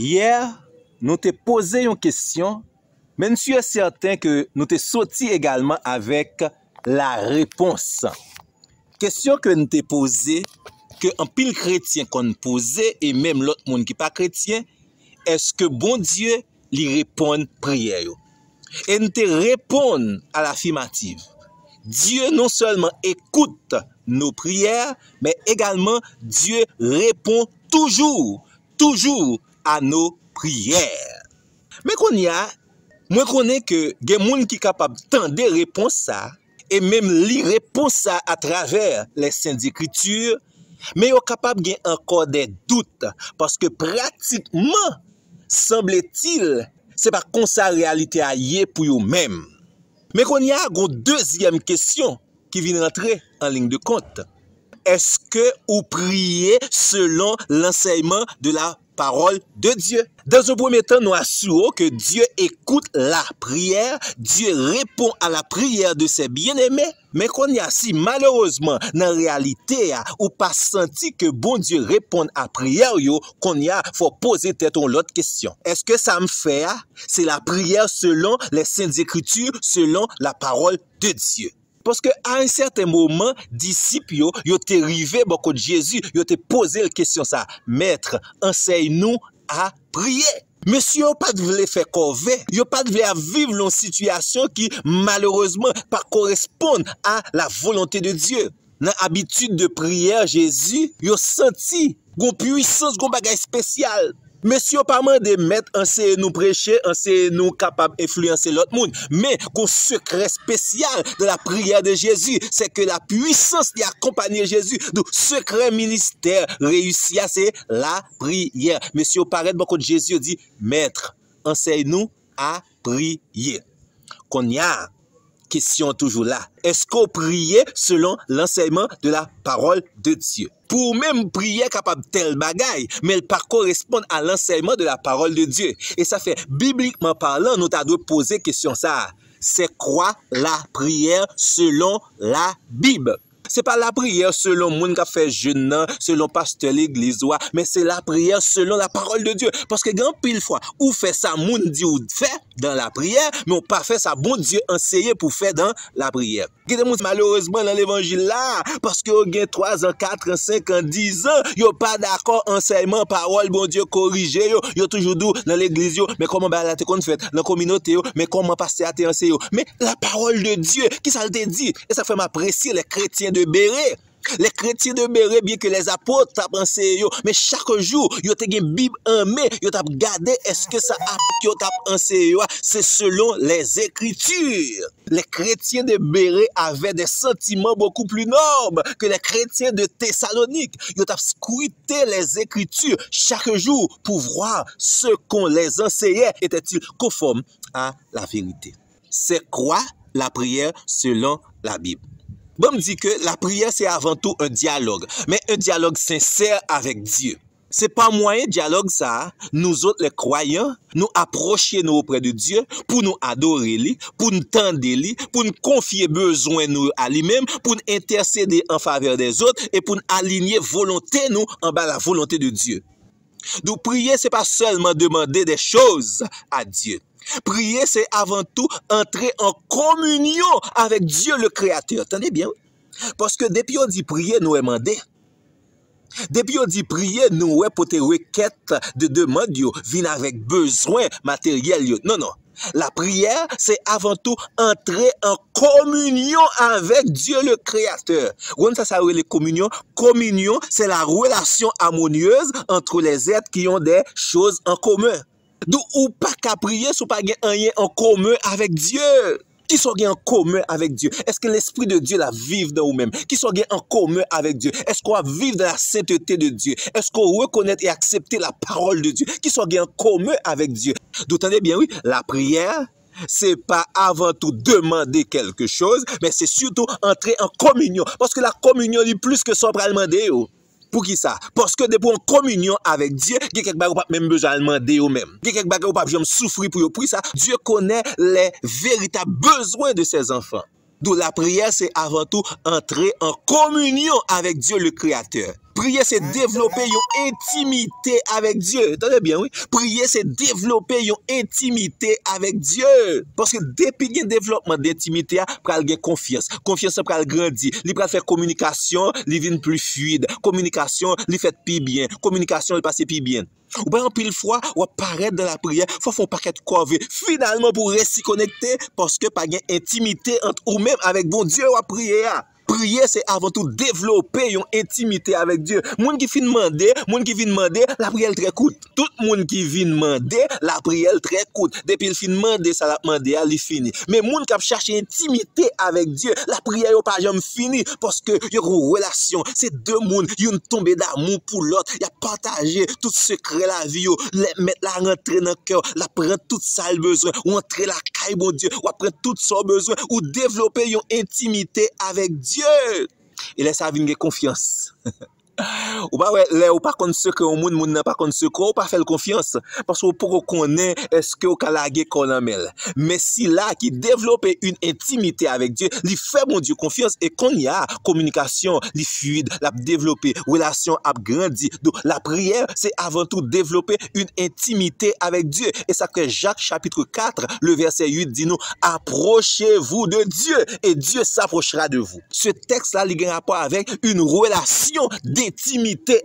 Hier, nous t'ai posé une question, mais je suis certain que nous t'ai sorti également avec la réponse. Question que nous t'ai posée, que un pile chrétien qu'on posait, et même l'autre monde qui pas chrétien, est-ce que bon Dieu lui répond prière? Et nous te répondons à l'affirmative. Dieu non seulement écoute nos prières, mais également Dieu répond toujours à nos prières. Mais moi connais que des gens qui sont capables d'entendre réponse ça, et même lire réponse ça à travers les saintes écritures, mais ils sont capables de encore des doutes, parce que pratiquement, semble-t-il, c'est pas comme ça réalité aille pour eux-mêmes. Mais qu'on y a une deuxième question qui vient rentrer en ligne de compte. Est-ce que vous priez selon l'enseignement de la parole de Dieu? Dans un premier temps, nous assurons que Dieu écoute la prière, Dieu répond à la prière de ses bien-aimés, mais qu'on y a si malheureusement, dans la réalité, ou pas senti que bon Dieu répond à la prière, qu'on y a, faut poser peut-être l'autre question. Est-ce que ça me fait, c'est la prière selon les saintes écritures, selon la parole de Dieu? Parce que à un certain moment, disciples, ils étaient arrivés beaucoup de Jésus, ils étaient posé la question ça, Maître, enseigne-nous à prier. Monsieur, vous pas de faire corvée, vous pas de vivre une situation qui malheureusement pas correspond à la volonté de Dieu. Dans l'habitude de prière, Jésus, vous senti une puissance, une bagage spécial. Monsieur, pas de mettre enseigner nous prêcher, enseigner nous capable d'influencer l'autre monde. Mais un secret spécial de la prière de Jésus, c'est que la puissance qui accompagne Jésus, du secret ministère réussi, c'est la prière. Monsieur, paraît beaucoup de Jésus dit, Maître, enseigne-nous à prier. Qu'on y a question toujours là. Est-ce qu'on prie selon l'enseignement de la parole de Dieu? Pour même prier capable tel bagaille, mais elle pas correspond à l'enseignement de la parole de Dieu. Et ça fait, bibliquement parlant, nous t'avons posé question ça. C'est quoi la prière selon la Bible? C'est pas la prière selon moun qui fait jeûne, selon pasteur l'église, mais c'est la prière selon la parole de Dieu. Parce que grand pile fois, ou fait ça moun dit ou fait dans la prière, mais on pas fait ça bon Dieu enseigné pour faire dans la prière. Malheureusement dans l'évangile là, parce que vous avez 3 ans, 4 ans, 5 ans, 10 ans, vous pas d'accord enseignement, parole, bon Dieu corrigé, vous toujours dit dans l'église, mais comment la te qu'on fait, dans la communauté, mais comment passer à te enseigner. Mais la parole de Dieu, qui ça te dit? Et ça fait m'apprécier les chrétiens de Béret. Les chrétiens de Béret, bien que les apôtres t'ont enseigné, mais chaque jour, ils ont une Bible en main, ils ont regardé est-ce que ça a enseigné, c'est selon les Écritures. Les chrétiens de Béret avaient des sentiments beaucoup plus nobles que les chrétiens de Thessalonique. Ils ont scruté les Écritures chaque jour pour voir ce qu'on les enseignait était-il conforme à la vérité. C'est quoi la prière selon la Bible? Bon, me dit que la prière, c'est avant tout un dialogue, mais un dialogue sincère avec Dieu. C'est pas moyen dialogue ça, nous autres les croyants, nous approcher nous auprès de Dieu pour nous adorer lui, pour nous tendre lui, pour nous confier besoin nous à lui-même, pour nous intercéder en faveur des autres et pour nous aligner volonté nous en bas la volonté de Dieu. Donc prier, c'est pas seulement demander des choses à Dieu. Prier, c'est avant tout entrer en communion avec Dieu le Créateur. Attendez bien. Parce que depuis on dit prier, nous demander. Depuis on dit prier, nous pour tes requêtes de demande, viennent avec besoin matériel. Non. La prière, c'est avant tout entrer en communion avec Dieu le Créateur. Ça veut dire communion. Communion, c'est la relation harmonieuse entre les êtres qui ont des choses en commun. Donc, ou pas qu'à prier, ou pas rien en commun avec Dieu. Qui sont en commun avec Dieu? Est-ce que l'Esprit de Dieu la vive dans vous-même? Qui sont en commun avec Dieu? Est-ce qu'on va vivre dans la sainteté de Dieu? Est-ce qu'on reconnaît et accepter la parole de Dieu? Qui sont en commun avec Dieu? Vous entendez bien, oui, la prière, c'est pas avant tout demander quelque chose, mais c'est surtout entrer en communion. Parce que la communion est plus que ça pour demander. Pour qui ça? Parce que depuis en communion avec Dieu, il y a quelque chose pas même besoin de demander ou même. Il y a quelque chose pas besoin de souffrir pour ça. Dieu connaît les véritables besoins de ses enfants. Donc la prière, c'est avant tout entrer en communion avec Dieu le Créateur. Prier, c'est développer une intimité avec Dieu. Entendez bien, oui? Prier, c'est développer une intimité avec Dieu. Parce que depuis qu'il y a un développement d'intimité, il y a confiance. Confiance, il va grandir. Il va faire communication, il devient plus fluide. Communication, il fait plus bien. Communication, il passe plus bien. Ou bien, en pile fois, ou apparaître dans la prière, faut faire un paquet de corvée. Finalement, pour rester connecté, parce que pas d'intimité entre ou même avec bon Dieu ou à prier. Prier, c'est avant tout développer une intimité avec Dieu. Moun qui vient demander, la prière très courte. Tout moun qui vient demander, la prière très courte. Depuis il fin demander, ça l'a demandé, il fini. Mais moun qui cherche intimité avec Dieu, la prière n'est pas jamais finie parce que y a une relation. C'est deux moun, yon tombé d'amour pour l'autre, y a partagé tout secret la vie, mettre la rentrer dans le cœur, la prendre tout ça le besoin, ou entrer la caille bon Dieu, ou prendre tout son besoin, ou développer une intimité avec Dieu. Et là, ça vient de confiance. Ou pas ouais, là ou pas contre ce que moun n'a pas contre ce qu'on pas faire confiance parce que pour connaître est-ce que au calagé konamel. Mais si là qui développe une intimité avec Dieu, il fait mon Dieu confiance et qu'on y a communication, il fluide, la développer, relation a grandi. Donc la prière, c'est avant tout développer une intimité avec Dieu et ça que Jacques chapitre 4, le verset 8 dit nous approchez-vous de Dieu et Dieu s'approchera de vous. Ce texte là il a un rapport avec une relation d'intimité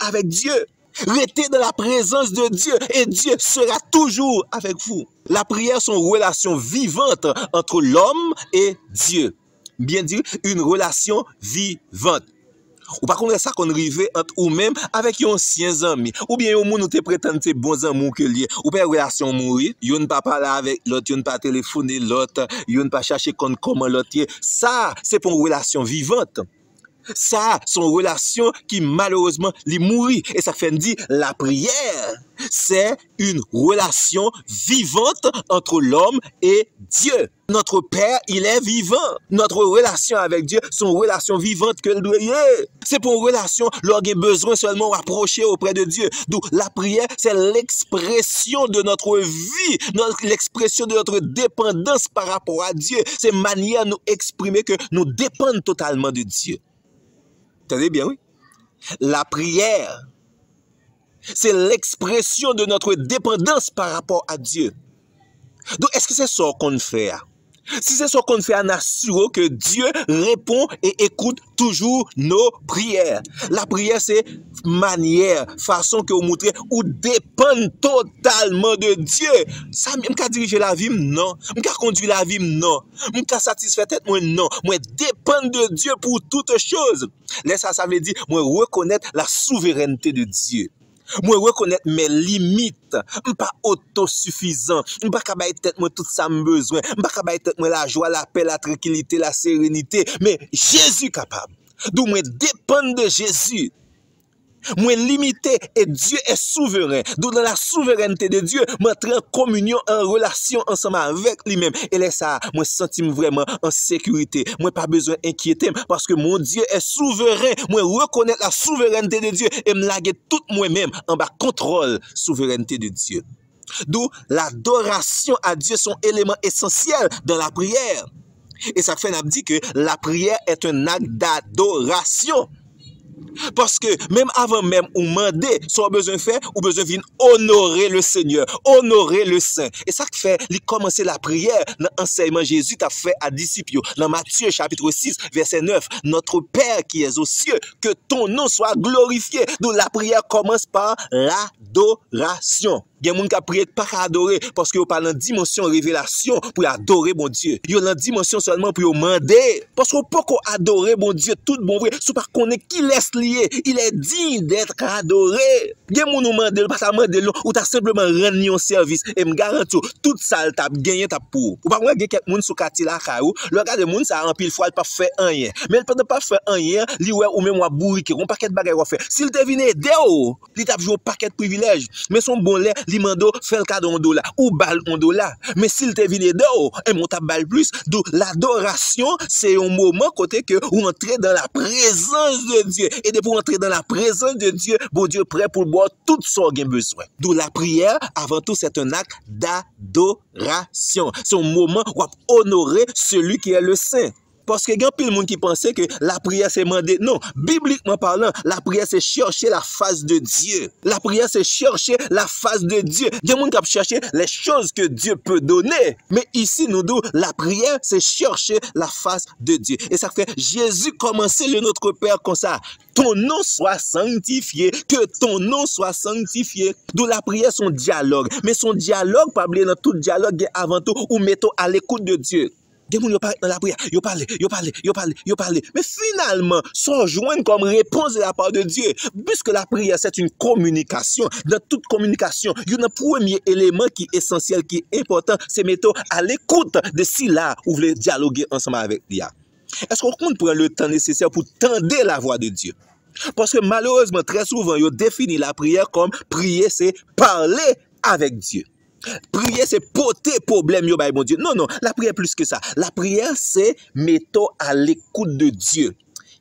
avec Dieu. Restez dans la présence de Dieu et Dieu sera toujours avec vous. La prière, c'est une relation vivante entre l'homme et Dieu. Bien dit, une relation vivante. Ou par contre, ça qu'on arrive entre ou même avec un ancien ami. Ou bien, au monde où tu prétends que bons amours que lié. Ou bien, relation mourir. Yon pas parler avec l'autre, yon pas téléphoner l'autre, yon pas chercher comment l'autre. Ça, c'est pour une relation vivante. Ça, son relation qui malheureusement li mourit. Et ça fait dire la prière, c'est une relation vivante entre l'homme et Dieu. Notre Père, il est vivant. Notre relation avec Dieu, c'est une relation vivante que doit y. C'est pour une relation, lorsqu'il a besoin seulement d'approcher auprès de Dieu. Donc la prière, c'est l'expression de notre vie, l'expression de notre dépendance par rapport à Dieu. C'est une manière de nous exprimer que nous dépendons totalement de Dieu. Entendez bien, oui? La prière, c'est l'expression de notre dépendance par rapport à Dieu. Donc, est-ce que c'est ça qu'on fait? Si c'est ça qu'on fait, on assure que Dieu répond et écoute toujours nos prières. La prière, c'est manière, façon que vous montrez ou dépend totalement de Dieu. Ça, même qu'à diriger la vie, non. Même qu'à conduire la vie, non. Même qu'à satisfaire tête, moi, non. Moi, dépend de Dieu pour toutes choses. Là, ça veut dire, moi, reconnaître la souveraineté de Dieu. Moi reconnaître mes limites, pas autosuffisant, pas capable tête moi tout ça me besoin, pas capable tête moi la joie, la paix, la tranquillité, la sérénité, mais Jésus capable. Donc moi dépend de Jésus. Moi limité et Dieu est souverain. Donc dans la souveraineté de Dieu, moi entrer en communion, en relation ensemble avec lui-même. Et là ça, moi senti vraiment en sécurité. Moi pas besoin d'inquiéter parce que mon Dieu est souverain. Moi reconnaître la souveraineté de Dieu et me laguer tout moi-même en bas contrôle souveraineté de Dieu. D'où l'adoration à Dieu sont éléments essentiels dans la prière. Et ça fait n'a dit que la prière est un acte d'adoration. Parce que même avant même ou demander, soit besoin de faire, ou besoin de honorer le Seigneur, honorer le Saint. Et ça fait, il commencer la prière dans l'enseignement Jésus t'a fait à disciples. Dans Matthieu chapitre 6, verset 9, notre Père qui est aux cieux, que ton nom soit glorifié. Donc la prière commence par l'adoration. Il y a des gens qui prient pas qu'à adorer parce qu'ils parlent en dimension révélation pour adorer bon Dieu. Ils ont en dimension seulement pour demander. Parce qu'on peut adorer bon Dieu tout bon vrai. Si pas qu'on est qui laisse lier, il est digne d'être adoré. Il y a des gens qui demandent, pas ça demander ou t'as simplement rendu un service et me garantis tout ça t'as gagné ta pour. Ou pas moi quelqu'un monde sous quartier là caillou, le gars de monde ça en pile fois il pas fait rien. Mais il peut pas faire rien, li ouais ou même moi bourriquer, un paquet de bagages à faire. S'il te vient aider, il t'a joué un paquet de privilèges. Mais son bon lait Limando fait le cadeau en dollar ou balle en dollar. Mais s'il te vient d'eau, et mon balle plus. Donc l'adoration, c'est un moment côté que vous entrez dans la présence de Dieu. Et de pour entrer dans la présence de Dieu, bon Dieu prêt pour boire tout ce qu'il a besoin. Donc la prière, avant tout, c'est un acte d'adoration. C'est un moment où on honorer celui qui est le Saint. Parce que il y a plein de monde qui pensait que la prière c'est demander. Non, bibliquement parlant, la prière c'est chercher la face de Dieu. La prière c'est chercher la face de Dieu. Il y a des gens qui chercher les choses que Dieu peut donner. Mais ici, nous disons, la prière c'est chercher la face de Dieu. Et ça fait Jésus commençait le Notre Père comme ça. Ton nom soit sanctifié, que ton nom soit sanctifié. D'où la prière, son dialogue. Mais son dialogue, pas oublier dans tout dialogue, avant tout, ou mettons à l'écoute de Dieu. Des gens parlent dans la prière, ils parlent. Mais finalement, sans joindre comme réponse de la part de Dieu, puisque la prière, c'est une communication. Dans toute communication, il y a un premier élément qui est essentiel, qui est important, c'est mettons à l'écoute de si là, vous voulez dialoguer ensemble avec lui. Est-ce qu'on compte prendre le temps nécessaire pour tendre la voix de Dieu? Parce que malheureusement, très souvent, ils définissent la prière comme prier, c'est parler avec Dieu. Prier, c'est porter problème, bon Dieu. Non, la prière plus que ça. La prière, c'est mettons à l'écoute de Dieu.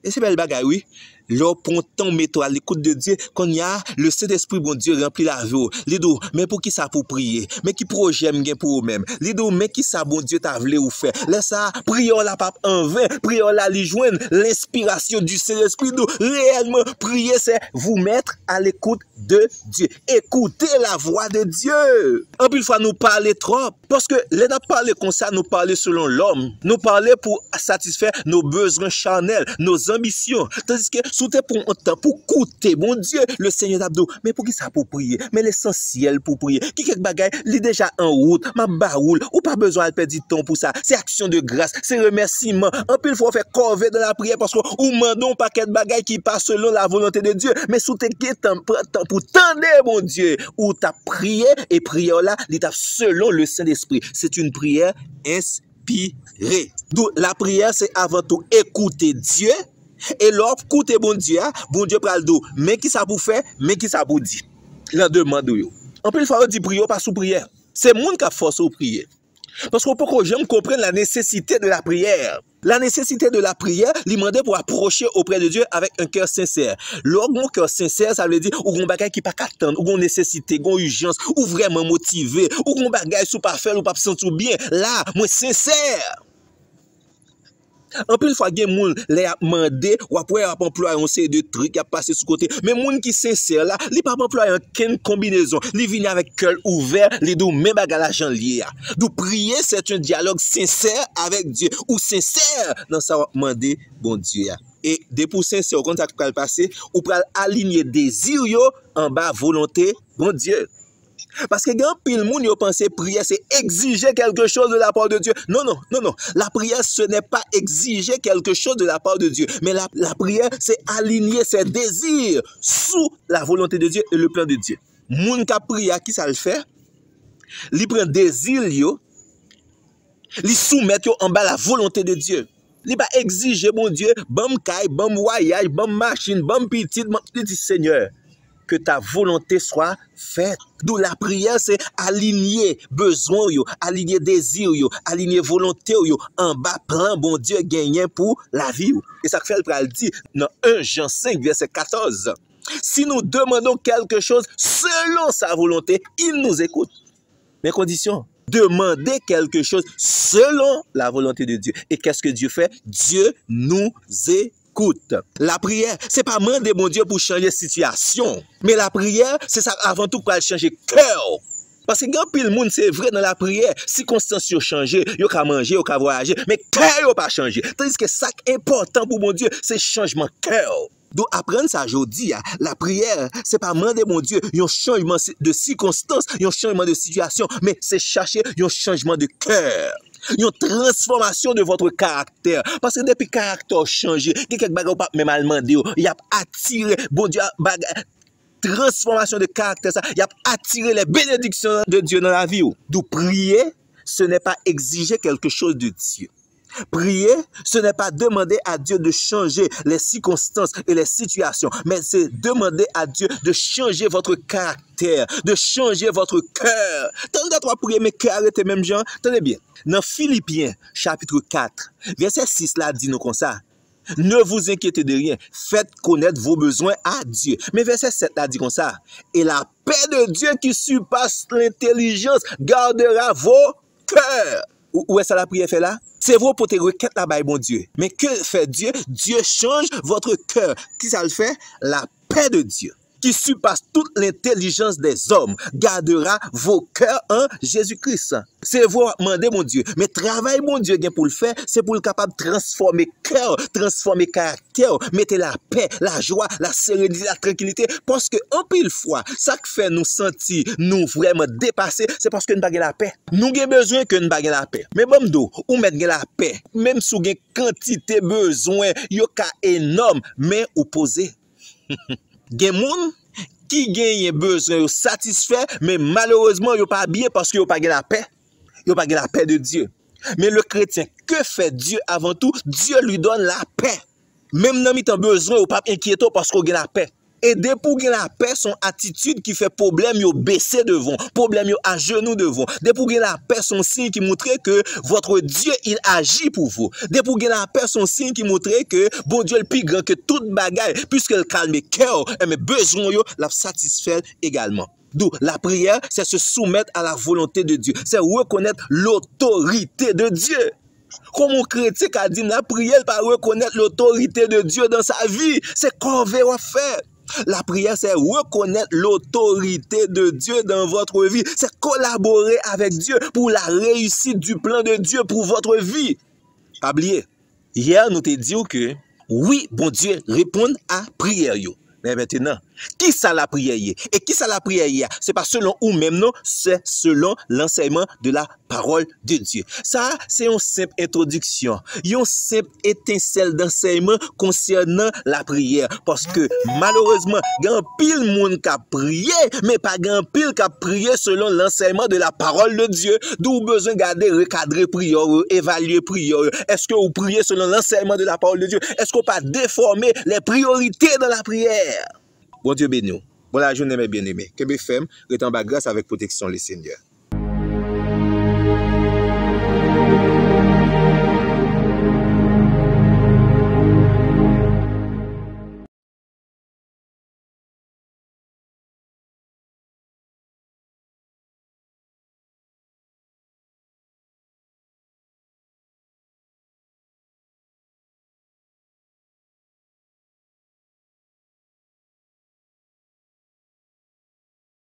Et c'est belle bagaille, oui. L'opponent mettons à l'écoute de Dieu, quand il y a le Saint-Esprit, bon Dieu, remplit la vie. Lido, mais pour qui ça pour prier? Mais qui projet m'gain pour eux-mêmes? Lido, mais qui ça, bon Dieu, t'a voulu ou faire? Laisse ça, prions la pape en vain, prions la li joindre l'inspiration du Saint-Esprit. Nous, réellement, prier, c'est vous mettre à l'écoute de Dieu. Écoutez la voix de Dieu. En plus, fois, nous parler trop. Parce que, les n'a parlé comme ça, nous parler selon l'homme. Nous parler pour satisfaire nos besoins charnels, nos ambitions. Tandis que, Souté pour un temps, pour coûter, bon Dieu, le Seigneur d'Abdou. Mais pour qui ça pour prier? Mais l'essentiel pour prier. Qui quelque bagaille, li déjà en route, ma baoule, ou pas besoin de perdre du temps pour ça. C'est action de grâce, c'est remerciement. En plus, il faut faire corvée dans la prière parce qu'on mandons pas quelque bagaille qui passe selon la volonté de Dieu. Mais sous tes temps pour tendre, bon Dieu, où t'as prié et prière là, l'étape selon le Saint-Esprit. C'est une prière inspirée. D'où la prière, c'est avant tout écouter Dieu. Et l'autre, écoutez bon Dieu pral do, mais qui ça pour faire, mais qui ça pour dire. Il en demande yo. En plus, il faut dire prier pas sous prière. C'est monde qui a force au prier. Parce qu'on peut que j'aime comprendre la nécessité de la prière. La nécessité de la prière, lui demander pour approcher auprès de Dieu avec un cœur sincère. L'orgon cœur sincère, ça veut dire ou un bagage qui pas qu'attendre, ou une nécessité, une urgence, ou vraiment motivé, ou un bagage sous pas faire ou pas sentir bien. Là, moi sincère. En plus, il faut que les gens les demandent ou après employer un série de trucs qui a passé sous côté. Mais les gens qui sont sincères là, ils ne pas employer aucune combinaison. Ils viennent avec cœur ouvert, les deux même bagages en lié. Donc prier, c'est un dialogue sincère avec Dieu ou sincère dans sa demander bon Dieu. Et des pour sincère, quand ça va passer, ou pour aligner désir en bas volonté bon Dieu. Parce que quand pile moun yo pense prière c'est exiger quelque chose de la part de Dieu. Non. La prière ce n'est pas exiger quelque chose de la part de Dieu, mais la prière c'est aligner ses désirs sous la volonté de Dieu et le plan de Dieu. Moun ka prier qui ça le fait? Li prend désir yo, li soumet yo en bas la volonté de Dieu. Li pas exiger bon Dieu, bam kay, bam voyage, bam machine, bam petit Seigneur. Que ta volonté soit faite. D'où la prière, c'est aligner besoin, aligner désir, aligner volonté, en bas, plan, bon Dieu, gagner pour la vie. Et ça fait le dit dans 1 Jean 5, verset 14. Si nous demandons quelque chose selon sa volonté, il nous écoute. Mais condition, demander quelque chose selon la volonté de Dieu. Et qu'est-ce que Dieu fait? Dieu nous écoute. La prière, c'est pas demander mon Dieu pour changer situation, mais la prière, c'est ça avant tout pour changer cœur. Parce que quand pile monde c'est vrai dans la prière, circonstances ont changé, yo ka manger, yo ka voyager, mais cœur yo pas changé. Tandis que ça qui est important pour mon Dieu, c'est changement cœur. Donc apprendre ça aujourd'hui, la prière, c'est pas demander mon Dieu un changement de circonstances, un changement de situation, mais c'est chercher un changement de cœur. Une transformation de votre caractère. Parce que depuis le caractère changé, quelques bagages pas même à demander, il a attiré, bon Dieu, transformation de caractère, ça, il a attiré les bénédictions de Dieu dans la vie. Donc prier, ce n'est pas exiger quelque chose de Dieu. Prier, ce n'est pas demander à Dieu de changer les circonstances et les situations, mais c'est demander à Dieu de changer votre caractère, de changer votre cœur. Tant que toi prier, mais cœur arrêtez même gens. Tenez bien. Dans Philippiens, chapitre 4, verset 6, là, dit nous comme ça. Ne vous inquiétez de rien, faites connaître vos besoins à Dieu. Mais verset 7 là dit comme ça. Et la paix de Dieu qui surpasse l'intelligence gardera vos cœurs. Où est ça la prière fait là? C'est vrai pour te requête là bas bon Dieu. Mais que fait Dieu? Dieu change votre cœur. Qui ça le fait? La paix de Dieu, qui surpasse toute l'intelligence des hommes, gardera vos cœurs en Jésus-Christ. C'est vous demander mon Dieu. Mais travail mon Dieu pour le faire, c'est pour le capable de transformer cœur, transformer caractère, mettre la paix, la joie, la sérénité, la tranquillité. Parce que en pile fois, ça qui fait nous sentir, nous vraiment dépasser, c'est parce que nous n'avons pas la paix. Nous avons besoin que nous n'avons pas la paix. Mais bon, ou mettre la paix, même si vous avez quantité besoin, il y a énorme, mais opposé. Gen moun qui gagne besoin satisfait, mais malheureusement yo pas bien parce que yo pas la paix. Yo pas la paix de Dieu. Mais le chrétien, que fait Dieu avant tout? Dieu lui donne la paix. Même dans mi-temps besoin, ou pas inquiété parce qu'on a la paix. Et dès pour gagner la paix, son attitude qui fait problème, yo baissé devant, problème yo à genoux devant. Dès pour gagner la paix, son signe qui montre que votre Dieu, il agit pour vous. Dès pour gagner la paix, son signe qui montre que bon Dieu est plus grand que toute bagaille, puisqu'il calme cœur, mais besoin yo la satisfait également. D'où la prière, c'est se soumettre à la volonté de Dieu, c'est reconnaître l'autorité de Dieu. Comme un chrétien qui a dit la prière, pas reconnaître l'autorité de Dieu dans sa vie, c'est qu'on va faire. La prière, c'est reconnaître l'autorité de Dieu dans votre vie. C'est collaborer avec Dieu pour la réussite du plan de Dieu pour votre vie. Pas oublier. Hier, nous te disons que oui, bon Dieu répond à prière. Mais maintenant, qui ça la prière? Et qui ça la prière? C'est pas selon ou même non, c'est selon l'enseignement de la parole de Dieu. Ça, c'est une simple introduction, une simple étincelle d'enseignement concernant la prière. Parce que malheureusement, il y a un pile monde qui a prié, mais pas un pile qui a prié selon l'enseignement de la parole de Dieu. D'où besoin de garder, recadrer prière, évaluer prière. Est-ce que vous priez selon l'enseignement de la parole de Dieu? Est-ce qu'on pas déformer les priorités dans la prière? Bon Dieu béni. Bon la journée mes bien-aimés. Que BFM est en bas grâce avec protection les Seigneurs.